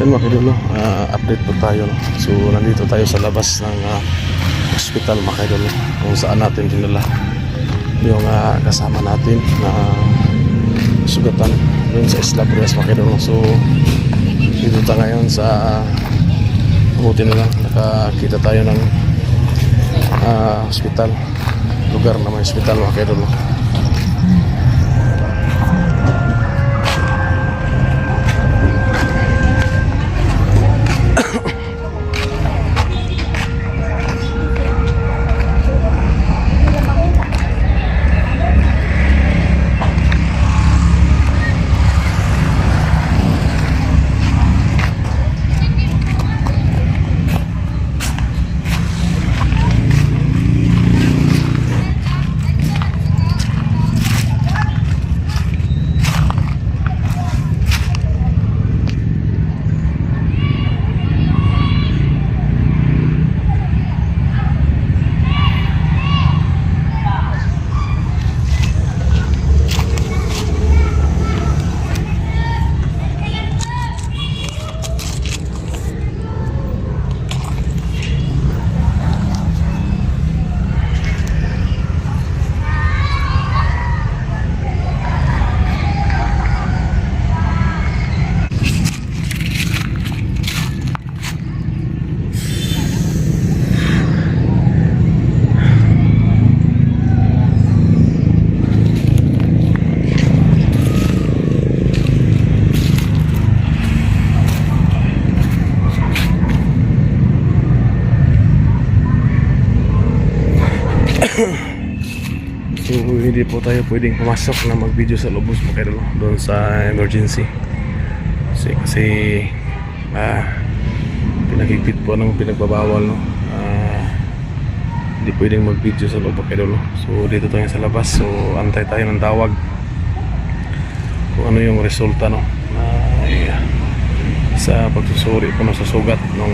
So yun mga kaidolo, update po tayo, no? So nandito tayo sa labas ng hospital mga kaidolo, kung saan natin dinala yung kasama natin na sugatan doon sa Isla Brias mga kaidolo. So dito tayo ngayon sa buti na lang nakakita tayo ng hospital, lugar na may hospital mga kaidolo. So hindi po tayo pwedeng pumasok na mag-video sa loob mga kaidolo doon sa emergency kasi pinagigpit po ng pinagbabawal, no? Hindi pwedeng mag-video sa loob mga kaidolo. So dito tayo sa labas, so antay tayo ng tawag kung ano yung resulta, no? Sa pagsusuri po na sa sugat ng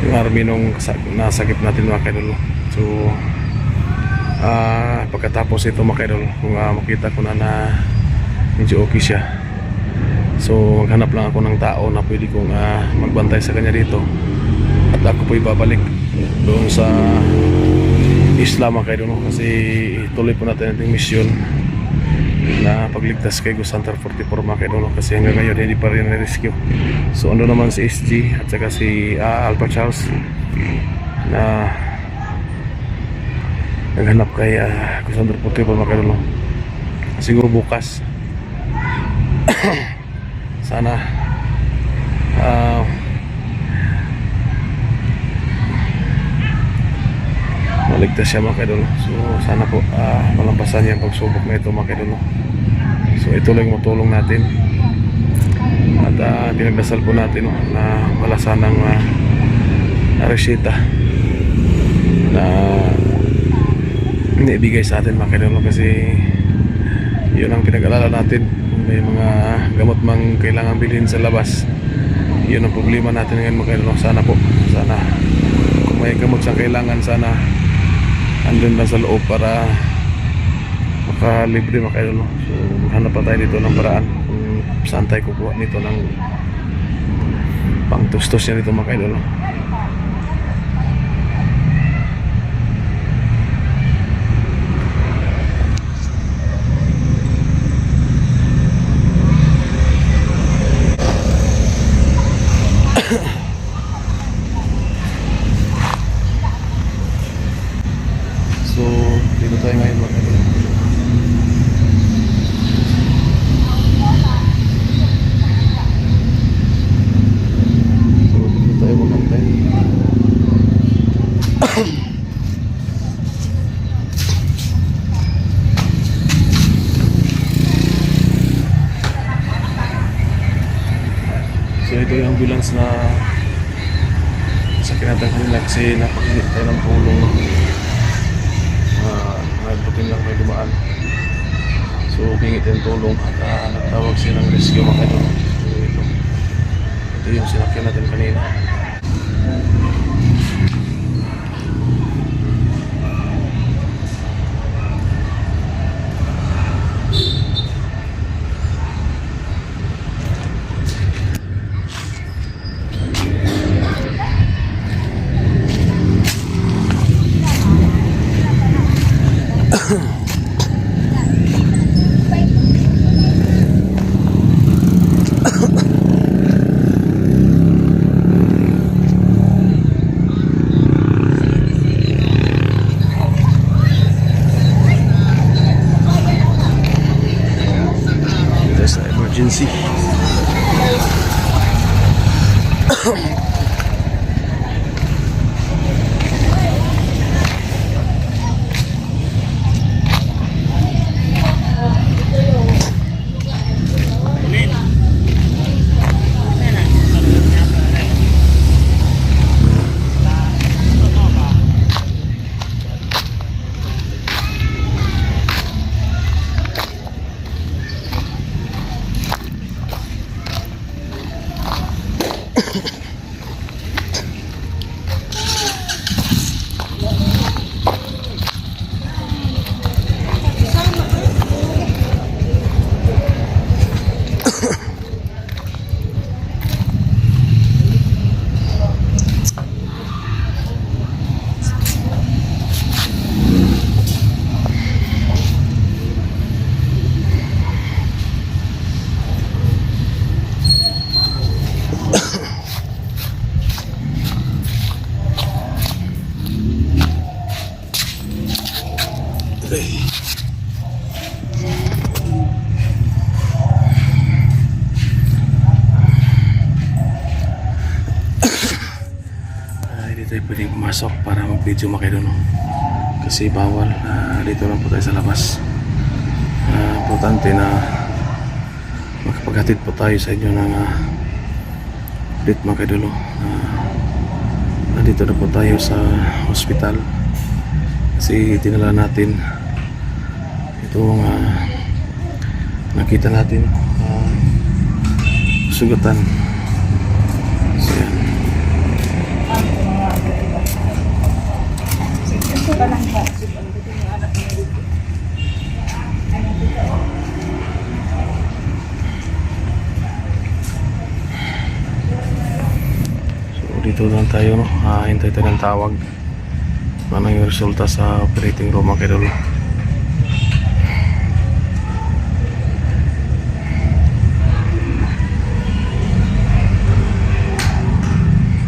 yung army nung nasagip natin mga kaidolo. So pagkatapos ito mga kaidol, kung makita ko na medyo okay siya, so maghanap lang ako ng tao na pwede kong magbantay sa kanya dito, at ako po ibabalik doon sa isla mga kaidol, kasi tuloy po natin ating mission na pagligtas kay Ghost Hunter 44 mga kaidol, kasi hanggang ngayon hindi pa rin na-rescue. So ano naman si SG at saka si Alpha Charles na naghanap kay Ghost Hunter 44 mga kaidolo. Siguro bukas sana maligtas siya mga kaidolo. So sana po malampasan niya ang pagsubok na ito mga kaidolo. So ito lang matulong natin, at pinagdasal po natin, no, na wala sanang resita na naibigay sa atin mga kaidolo, kasi yun ang pinag-alala natin. Kung may mga gamot mang kailangan bilhin sa labas, yun ang problema natin ngayon mga kaidolo. Sana po, sana kung may gamot siyang kailangan, sana andun lang sa loob para makalibre mga kaidolo. So hanap pa tayo dito ng paraan kung saan tayo kukuha nito ng pangtustos niya nito mga kaidolo. So dito tayo ngayon mga kaidolo. So dito tayo magantay. So ito yung ambulance na sa kinatang kanila, kasi napakingit tayo ng tulong, nagbutin lang may dumaan. So pingit yung tulong at nagtawag siya ng rescue mga kaidolo. So ito yung sinakyan natin kanina. emergency. Hindi tayo pwedeng pumasok para mag-video mga idol, no? Kasi bawal. Dito lang po tayo sa labas. Importante na makapaghatid po tayo sa inyo ng update mga idol, no? Nandito na po tayo sa hospital kasi tinala natin itong nakita natin sugatan. So yan. So dito lang tayo, no? Hintay tayo ng tawag. Ano yung resulta sa operating room mga idol.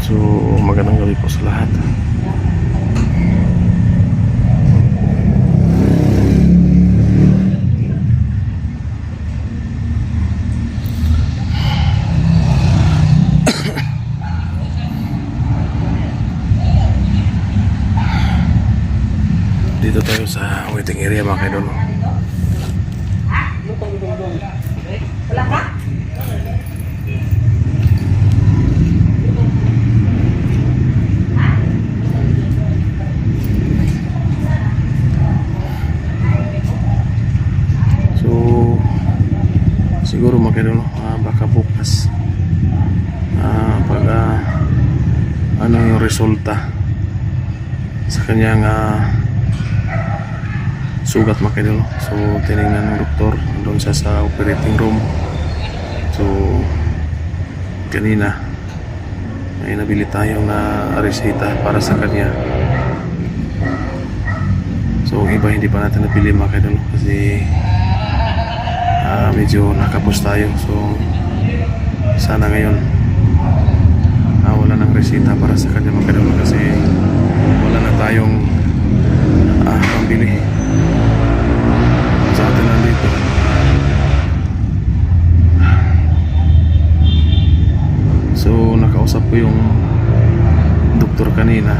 So magandang gabi po sa lahat. Dito tayo sa waiting area mga idol. Wala ka? So siguro mga idol, baka bukas pag ano yung resulta sa kanyang sugat mga idol. So tinignan ng doktor doon siya sa operating room. So kanina may nabili tayong reseta para sa kanya. So iba hindi pa natin nabili mga idol kasi medyo nakapos tayo. So sana ngayon wala nang reseta para sa kanya mga idol kasi wala na tayong pambili sa atin nandito. So nakausap ko yung doktor kanina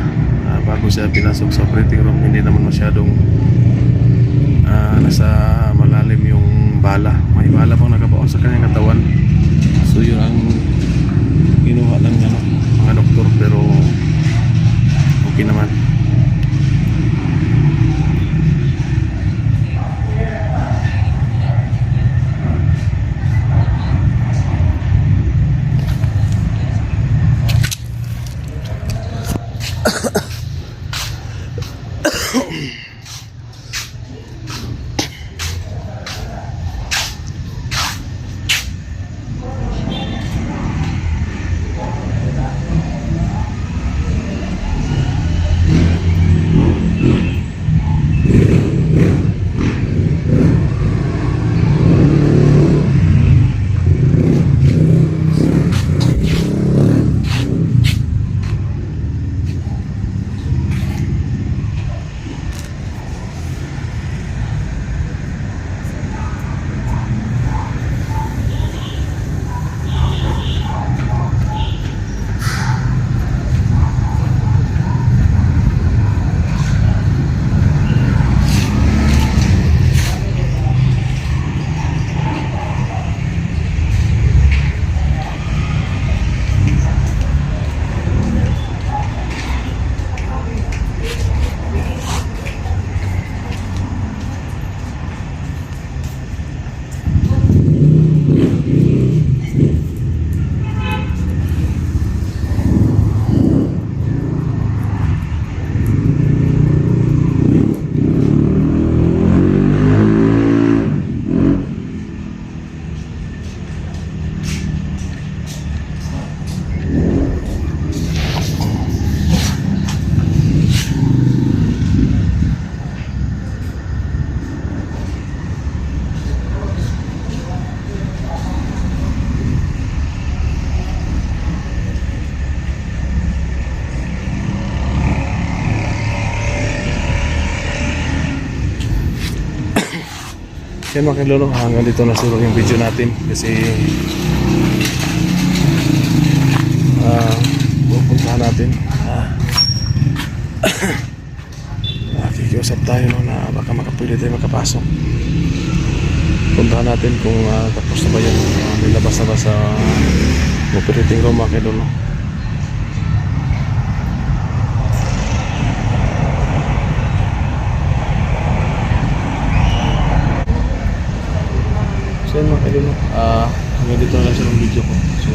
bago siya pinasok sa operating room. Hindi naman masyadong nasa malalim yung bala. May bala pang nakabaon sa kanyang katawan. So yun ang ginawa ng mga doktor, pero okay naman. So yun mga kaidol, no? Hanggang dito na siguro yung video natin kasi pupuntahan natin kikiusap tayo no, na baka makapwede tayo makapasok. Puntahan natin kung tapos na ba yun, nilabas na ba sa operating room mga kaidol, no? So yun mga kaidol, no? Hanggang dito na lang siya ng video ko. So